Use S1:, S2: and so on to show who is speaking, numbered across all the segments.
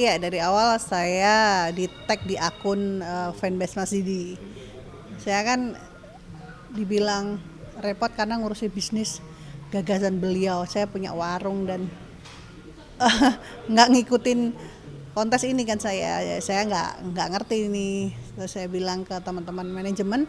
S1: Iya, dari awal saya di tag di akun fanbase Mas Didi. Saya kan dibilang repot karena ngurusin bisnis gagasan beliau. Saya punya warung dan nggak ngikutin kontes ini kan saya nggak ngerti ini. Terus saya bilang ke teman-teman manajemen,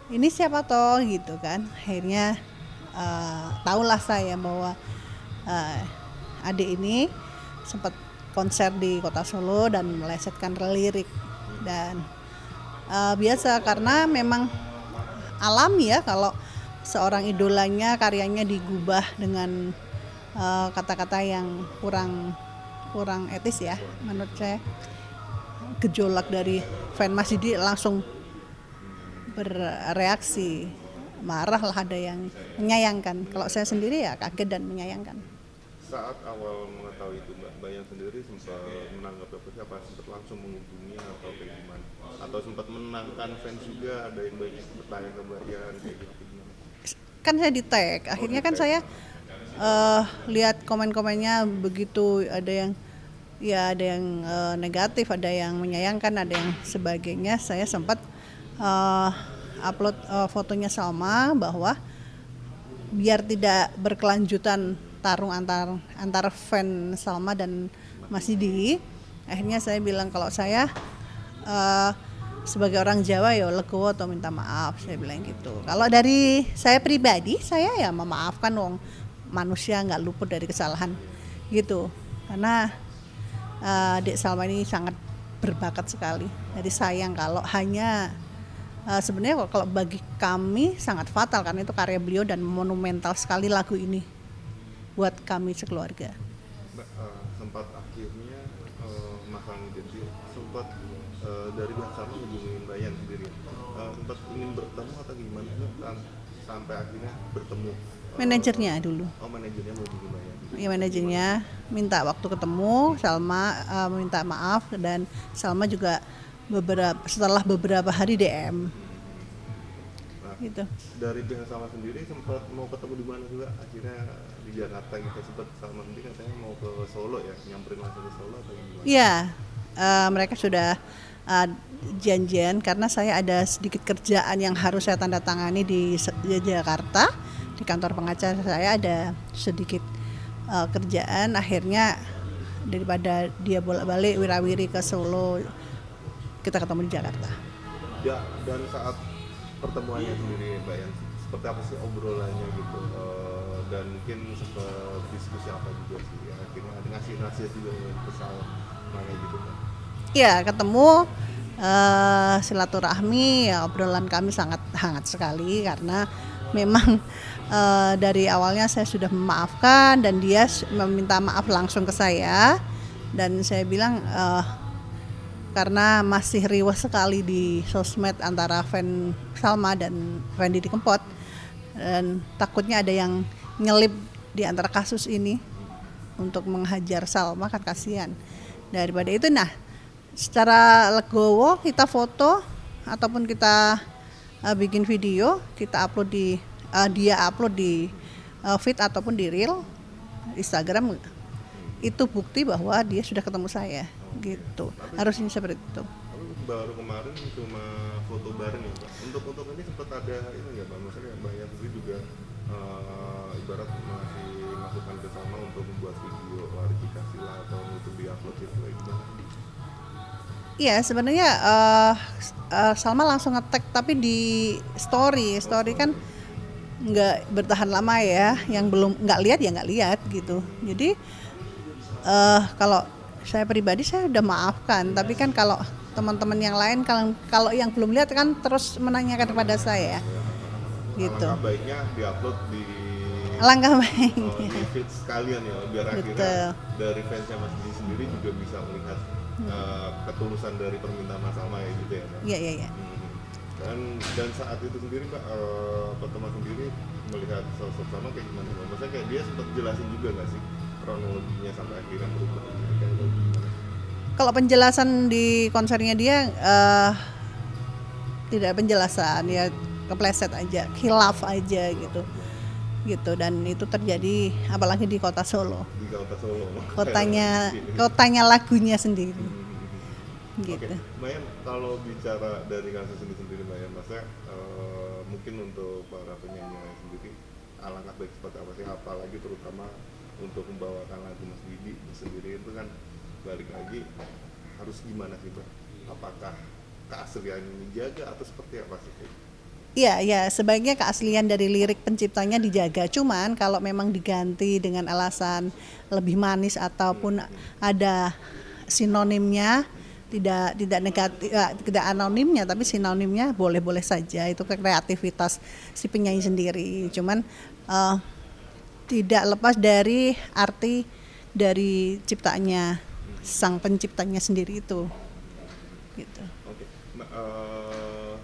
S1: ini siapa toh gitu kan. Akhirnya tahulah saya bahwa uh, adik ini sempat konser di kota Solo dan melesetkan lirik. Dan biasa karena memang alami ya kalau seorang idolanya karyanya digubah dengan kata-kata yang kurang kurang etis ya menurut saya. Gejolak dari fan Mas Didi langsung bereaksi, marah lah, ada yang menyayangkan. Kalau saya sendiri ya kaget dan menyayangkan.
S2: Saat awal mengetahui itu Mbak Bayan sendiri sempat menanggapi apa sempat langsung menghubungi atau kayak gimana? Atau sempat menenangkan fans juga, ada yang banyak bertanya ke Bayan kayak gitu gimana?
S1: Kan saya di tag, akhirnya kan saya lihat komen-komennya begitu, ada yang ya ada yang negatif, ada yang menyayangkan, ada yang sebagainya. Saya sempat upload fotonya Salma bahwa biar tidak berkelanjutan tarung antar fan Salma dan Mas Didi. Akhirnya saya bilang kalau saya sebagai orang Jawa ya legowo atau minta maaf, saya bilang gitu. Kalau dari saya pribadi, saya ya memaafkan, wong manusia nggak luput dari kesalahan gitu. Karena Dek Salma ini sangat berbakat sekali. Jadi sayang kalau hanya sebenarnya kalau bagi kami sangat fatal karena itu karya beliau dan monumental sekali lagu ini buat kami sekeluarga.
S2: Mbak, sempat akhirnya Mas Identi sempat dari pihak sama hubungin Bayan sendiri, sempat ingin bertemu atau gimana sampai akhirnya bertemu.
S1: Manajernya dulu.
S2: Oh, manajernya mau hubungin Bayan.
S1: Ya, manajernya minta waktu ketemu, Salma minta maaf, dan Salma juga setelah beberapa hari DM.
S2: Nah,
S1: Gitu.
S2: dari pihak sama sendiri sempat mau ketemu di mana juga akhirnya di Jakarta gitu, sempat sama sendiri katanya mau ke Solo ya, nyamperin langsung ke Solo atau gimana?
S1: Iya, mereka sudah janjian karena saya ada sedikit kerjaan yang harus saya tanda tangani di Jakarta, di kantor pengacara saya ada sedikit kerjaan. Akhirnya daripada dia bolak-balik wirawiri ke Solo, kita ketemu di Jakarta.
S2: Ya, dan saat pertemuannya sendiri Mbak Yan, seperti apa sih obrolannya gitu, dan mungkin sempat diskusi apa juga sih ya, akhirnya ada ngasih nasihat juga kesal mana gitu Mbak?
S1: Ya, ketemu silaturahmi, ya, obrolan kami sangat hangat sekali karena memang dari awalnya saya sudah memaafkan dan dia meminta maaf langsung ke saya, dan saya bilang karena masih riweh sekali di sosmed antara fan Salma dan fan Didi Kempot, dan takutnya ada yang nyelip di antara kasus ini untuk menghajar Salma, kan kasihan. Daripada itu, nah secara legowo kita foto ataupun kita bikin video, kita upload di dia upload di feed ataupun di reel Instagram, itu bukti bahwa dia sudah ketemu saya gitu. Harusnya seperti itu.
S2: Tapi baru kemarin cuma foto bareng ya Mbak. Untuk ini sempat ada ini nggak Mbak, maksudnya Mbak Yan sendiri juga ibarat masih masukan ke sama untuk membuat video klarifikasi lah atau untuk diupload gitu kayak gimana?
S1: Iya, sebenarnya Salma langsung nge-tag tapi di story kan nggak bertahan lama ya, yang belum nggak lihat ya nggak lihat gitu. Jadi kalau saya pribadi saya udah maafkan, tapi kan kalau teman-teman yang lain, kalau yang belum lihat kan terus menanyakan kepada saya gitu.
S2: Alangkah baiknya diupload di
S1: Alangkah baik.
S2: di feed sekalian ya, biar akhirnya
S1: Betul.
S2: dari fansnya Mas Didi sendiri juga bisa melihat ketulusan dari permintaan Mas Alma ya gitu ya Mbak.
S1: Iya, iya, iya.
S2: Dan saat itu sendiri Mbak, pertemuan sendiri melihat sosok sama kayak gimana Mbak? Maksudnya kayak dia sempat jelasin juga nggak sih kronologinya sampai akhirnya berubah kayak gimana?
S1: Kalau penjelasan di konsernya dia tidak penjelasan, ya kepleset aja, khilaf aja gitu. gitu, dan itu terjadi apalagi di kota Solo,
S2: di kota Solo.
S1: kotanya lagunya sendiri
S2: Oke,
S1: gitu.
S2: Mbak Yan, kalau bicara dari kasus ini sendiri Mbak Yan, maksudnya mungkin untuk para penyanyi lain sendiri alangkah baik seperti apa sih, apalagi terutama untuk membawakan lagu Mas Didi sendiri itu kan balik lagi harus gimana sih Mbak? Apakah keaslian ini dijaga atau seperti apa sih?
S1: Iya, ya, sebaiknya keaslian dari lirik penciptanya dijaga. Cuman kalau memang diganti dengan alasan lebih manis ataupun ada sinonimnya, tidak negatif, tidak anonimnya, tapi sinonimnya boleh-boleh saja. Itu kreativitas si penyanyi sendiri. Cuman tidak lepas dari arti dari ciptaannya, sang penciptanya sendiri itu. Gitu.
S2: Oke, Mbak,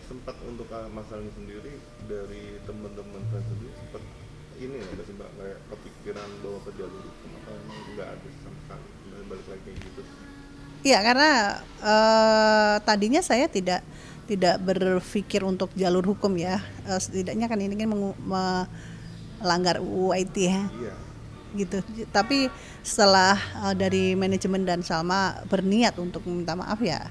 S2: sempat untuk masalah ini sendiri dari teman-teman fans sendiri sempat ini ada sih Mbak kayak kepikiran bahwa ke jalur hukum atau emang nggak ada sama sekali dan balik lagi kayak gitu.
S1: Iya, karena tadinya saya tidak berpikir untuk jalur hukum ya. Setidaknya kan ini kan melanggar UU IT ya.
S2: Iya.
S1: Gitu. Tapi setelah dari manajemen dan Salma berniat untuk meminta maaf, ya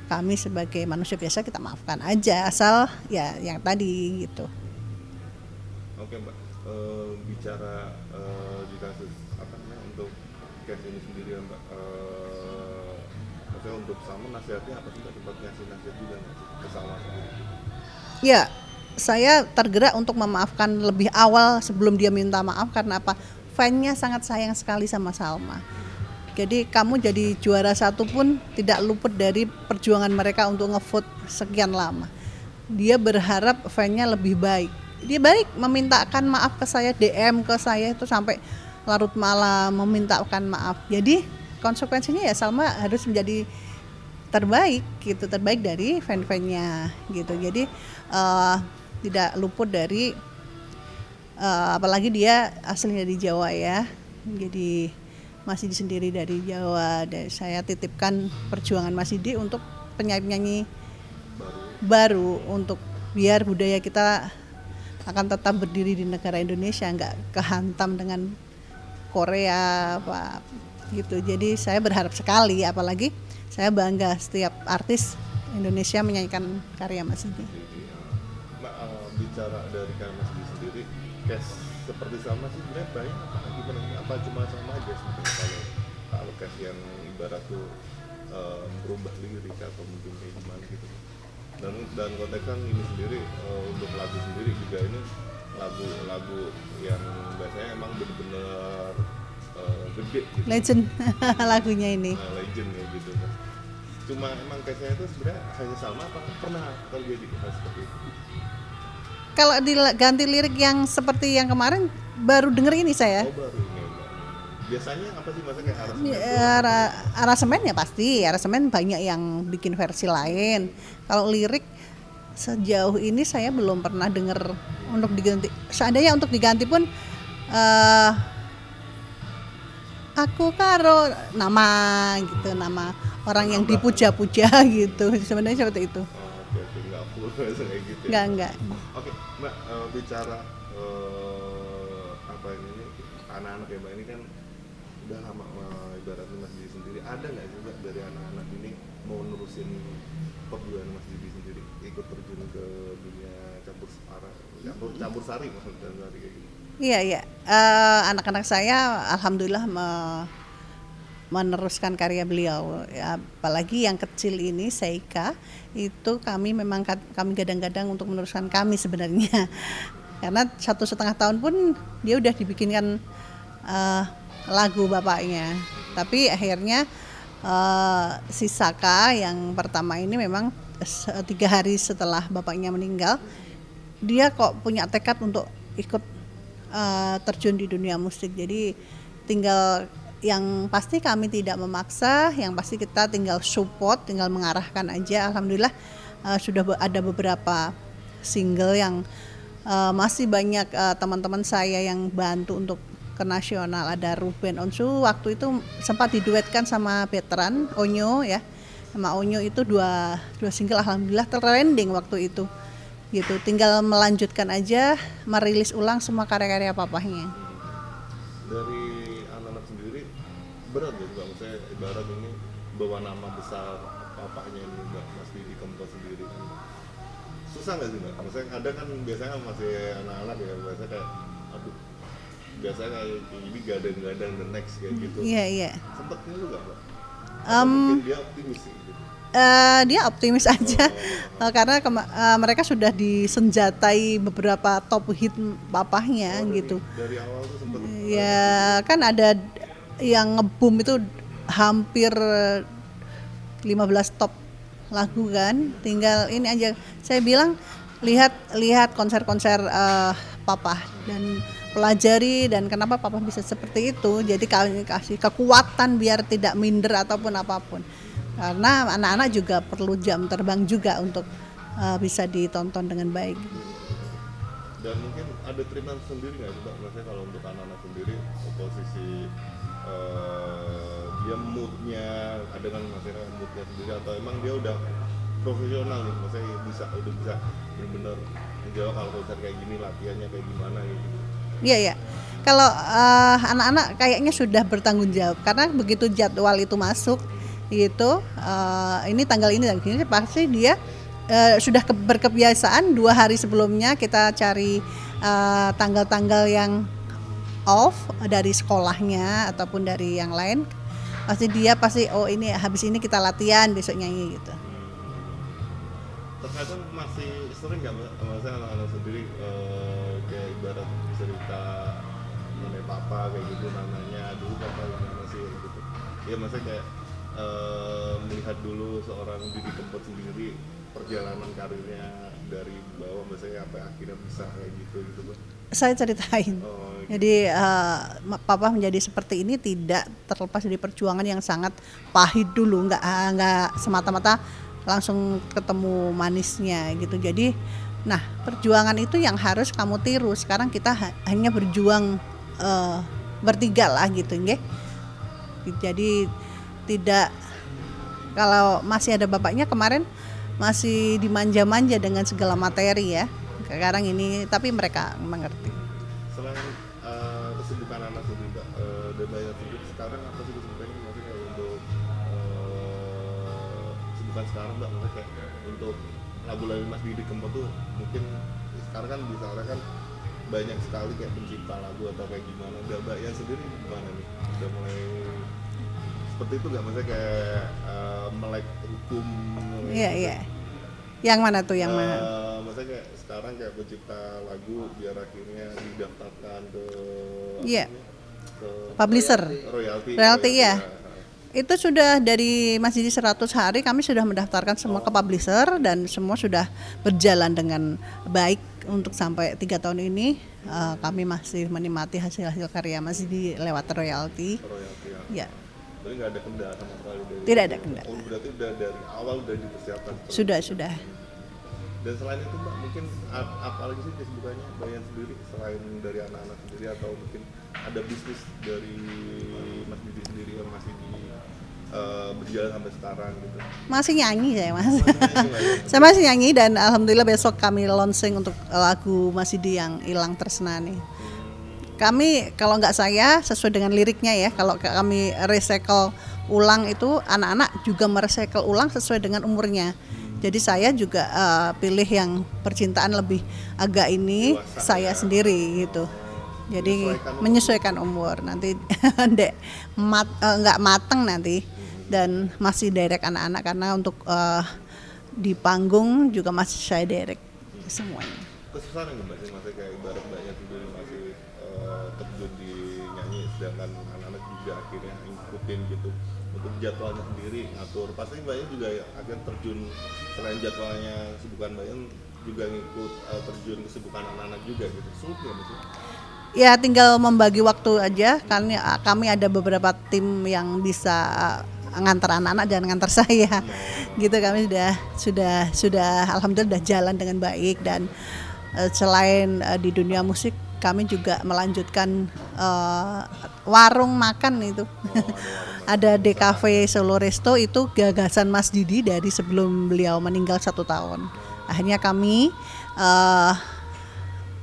S1: kami sebagai manusia biasa kita maafkan aja, asal ya yang tadi gitu.
S2: Oke Mbak, bicara di kasus apa namanya untuk case ini sendiri ya Mbak, maksudnya untuk Salma nasihatnya apa sih Mbak, sempat ngasih nasihat juga nggak sih ke Salma sendiri?
S1: Ya, saya tergerak untuk memaafkan lebih awal sebelum dia minta maaf. Karena apa? Fansnya sangat sayang sekali sama Salma. Jadi kamu jadi juara satu pun tidak luput dari perjuangan mereka untuk ngevote sekian lama. Dia berharap fansnya lebih baik. Dia baik memintakan maaf ke saya, DM ke saya itu sampai larut malam memintakan maaf. Jadi konsekuensinya ya Salma harus menjadi terbaik gitu, terbaik dari fan-fannya gitu. Jadi tidak luput dari apalagi dia aslinya di Jawa ya. Jadi Mas Didi sendiri dari Jawa, dan saya titipkan perjuangan Mas Didi untuk penyanyi baru untuk biar budaya kita akan tetap berdiri di negara Indonesia, nggak kehantam dengan Korea apa gitu. Jadi saya berharap sekali, apalagi saya bangga setiap artis Indonesia menyanyikan karya Mas Didi.
S2: Mbak, bicara dari karya Mas Didi sendiri, case seperti Salma sih sebenarnya banyak apa gimana, apa cuma sama aja sebenarnya kalau case yang ibarat tuh berubah lirik atau mungkin kayak gimana gitu. Dan konteksnya ini sendiri untuk lagu sendiri juga ini lagu yang biasanya emang benar-benar gede gitu.
S1: Legend lagunya ini.
S2: Legend ya gitu. Cuma emang case-nya itu sebenarnya hanya Salma apa pernah terjadi hal seperti itu?
S1: Kalau diganti lirik yang seperti yang kemarin baru denger ini saya.
S2: Oh, baru ini. Biasanya apa sih maksudnya aransemen?
S1: Aransemen ya pasti, aransemen banyak yang bikin versi lain. Kalau lirik sejauh ini saya belum pernah dengar untuk diganti. Seandainya untuk diganti pun aku karo nama gitu, nama orang yang dipuja-puja gitu. Sebenarnya seperti itu.
S2: Oke, nggak full kayak gitu.
S1: Enggak.
S2: Oke, Mbak, bicara apa ini anak-anak ya Mbak, ini kan udah lama ibaratnya Mas Didi sendiri, ada nggak sih Mbak dari anak-anak ini mau nerusin perjuangan Mas Didi sendiri, ikut terjun ke dunia campur sari kayak gitu?
S1: Iya. Anak-anak saya alhamdulillah meneruskan karya beliau. Ya, apalagi yang kecil ini Seika, itu kami gadang-gadang untuk meneruskan kami sebenarnya. Karena 1,5 tahun pun dia udah dibikinkan lagu bapaknya. Tapi akhirnya si Saka yang pertama ini memang 3 hari setelah bapaknya meninggal, dia kok punya tekad untuk ikut terjun di dunia musik. Jadi tinggal yang pasti kami tidak memaksa, yang pasti kita tinggal support, tinggal mengarahkan aja. Alhamdulillah sudah ada beberapa single yang masih banyak teman-teman saya yang bantu untuk ke nasional. Ada Ruben Onsu, waktu itu sempat diduetkan sama veteran Onyo ya, sama Onyo itu dua single alhamdulillah trending waktu itu. gitu. Tinggal melanjutkan aja, merilis ulang semua karya-karya papahnya.
S2: Dari anak-anak sendiri berat ya Mbak, maksudnya ibarat ini bawa nama besar papahnya ini Mbak, Mas Didi Kempot sendiri kan susah nggak sih Mbak? Maksudnya ada kan biasanya masih anak-anak ya, biasanya kayak aduh biasanya kayak ini gadang-gadang the next kayak gitu.
S1: Iya, iya.
S2: Sempet ini nggak Mbak? Atau mungkin dia optimis sih gitu.
S1: Dia optimis aja karena mereka sudah disenjatai beberapa top hit papahnya gitu.
S2: Dari awal tuh sempet
S1: Ya kan ada yang ngebum itu hampir 15 top lagu kan. Tinggal ini aja. Saya bilang lihat konser-konser papah dan pelajari dan kenapa papah bisa seperti itu. Jadi kami kasih kekuatan biar tidak minder ataupun apapun. Karena anak-anak juga perlu jam terbang juga untuk bisa ditonton dengan baik.
S2: Dan mungkin ada treatment sendiri nggak sih Mbak? Maksudnya kalau untuk anak-anak sendiri posisi dia moodnya ada kan maksudnya moodnya sendiri atau emang dia udah profesional nih, maksudnya udah bisa benar-benar menjawab kalau konser kayak gini latihannya kayak gimana gitu.
S1: Iya ya. Kalau anak-anak kayaknya sudah bertanggung jawab karena begitu jadwal itu masuk gitu, ini tanggal ini pasti dia sudah berkebiasaan 2 hari sebelumnya kita cari tanggal-tanggal yang off dari sekolahnya ataupun dari yang lain, pasti oh ini habis ini kita latihan besok nyanyi gitu.
S2: Terkadang masih sering nggak Mbak, maksudnya anak-anak sendiri kayak ibarat cerita mengenai papa kayak gitu, namanya dulu papa gimana sih gitu ya, maksudnya kayak melihat dulu seorang Didi Kempot sendiri perjalanan karirnya dari bawah misalnya sampai akhirnya bisa kayak gitu Mbak.
S1: Saya ceritain.
S2: Gitu.
S1: Jadi papa menjadi seperti ini tidak terlepas dari perjuangan yang sangat pahit dulu, nggak semata-mata langsung ketemu manisnya gitu. Jadi nah perjuangan itu yang harus kamu tiru. Sekarang kita hanya berjuang bertiga lah gitu nggih. Jadi tidak, kalau masih ada bapaknya kemarin masih dimanja-manja dengan segala materi ya. Sekarang ini tapi mereka mengerti.
S2: Selain kesibukan anak sendiri Mbak, dan banyak sibuk sekarang apa sih kesibukannya, maksudnya kayak untuk kesibukan sekarang Mbak, maksudnya kayak untuk lagu-lagu Mas Didi Kempot tuh mungkin sekarang kan bisa kan banyak sekali kayak pencipta lagu atau kayak gimana. Udah Mbak yang sendiri gimana nih? Udah mulai seperti itu nggak, maksudnya kayak melek hukum?
S1: Iya iya. Yang mana tuh yang mana?
S2: Maksudnya kayak sekarang kayak pencipta lagu biar akhirnya didaftarkan ke ke
S1: publisher. Royalty ya. Itu sudah dari masih di 100 hari kami sudah mendaftarkan semua ke publisher dan semua sudah berjalan dengan baik untuk sampai 3 tahun ini. Kami masih menikmati hasil-hasil karya masih di lewat royalty ya.
S2: Berarti nggak ada kendala sama sekali dari
S1: tidak ada kendala.
S2: Oh, berarti udah dari awal udah dipersiapkan.
S1: Sudah.
S2: Dan selain itu Mbak, mungkin apa lagi sih kesibukannya Bayan sendiri selain dari anak-anak sendiri, atau mungkin ada bisnis dari Mas Didi sendiri yang masih berjalan sampai sekarang gitu?
S1: Masih nyanyi saya Mas. Saya masih nyanyi dan alhamdulillah besok kami launching untuk lagu Mas Didi yang Hilang Tresna nih. Kami kalau nggak saya sesuai dengan liriknya ya, kalau kami recycle ulang itu anak-anak juga merecycle ulang sesuai dengan umurnya. Jadi saya juga pilih yang percintaan lebih agak ini dewasa, saya ya. Sendiri gitu. Jadi menyesuaikan umur nanti nggak mateng nanti dan masih direct anak-anak karena untuk di panggung juga masih saya direct semuanya.
S2: Kesusahan nggak Mbak sih, maksudnya kayak ibarat Mbaknya sendiri masih terjun di nyanyi sedangkan anak-anak juga akhirnya ngikutin gitu untuk jadwalnya sendiri ngatur, pasti Mbaknya juga akan terjun selain jadwalnya kesibukan Mbaknya juga ngikut terjun kesibukan anak-anak juga gitu, sulit nggak sih?
S1: Ya tinggal membagi waktu aja, karena kami ada beberapa tim yang bisa ngantar anak-anak dan ngantar saya gitu. Kami sudah alhamdulillah sudah jalan dengan baik dan selain di dunia musik kami juga melanjutkan warung makan itu. Ada DKV Solo Resto, itu gagasan Mas Didi dari sebelum beliau meninggal 1 tahun. Akhirnya kami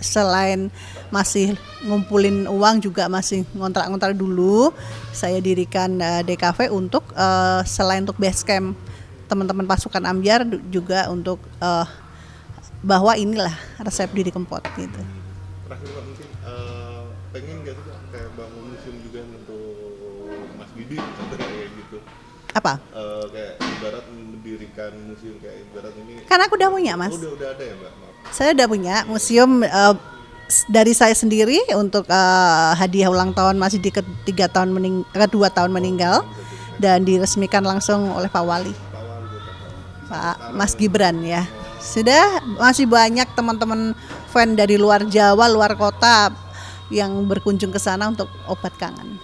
S1: selain masih ngumpulin uang juga masih ngontrak-ngontrak dulu. Saya dirikan DKV untuk selain untuk base camp teman-teman pasukan Ambyar juga untuk bahwa inilah resep diri kempot gitu.
S2: Terakhir Pak, mungkin pengen nggak sih Pak kayak bangun museum juga untuk Mas Didi contohnya kayak gitu?
S1: Apa?
S2: Kayak ibarat mendirikan museum kayak ibarat ini.
S1: Kan aku udah punya, Mas.
S2: Udah ada ya Mbak? Maaf.
S1: Saya udah punya museum dari saya sendiri untuk hadiah ulang tahun Mas Didi kedua tahun meninggal dan diresmikan langsung oleh Pak Wali, Pak Mas Gibran ya. Sudah masih banyak teman-teman fan dari luar Jawa, luar kota yang berkunjung ke sana untuk obat kangen.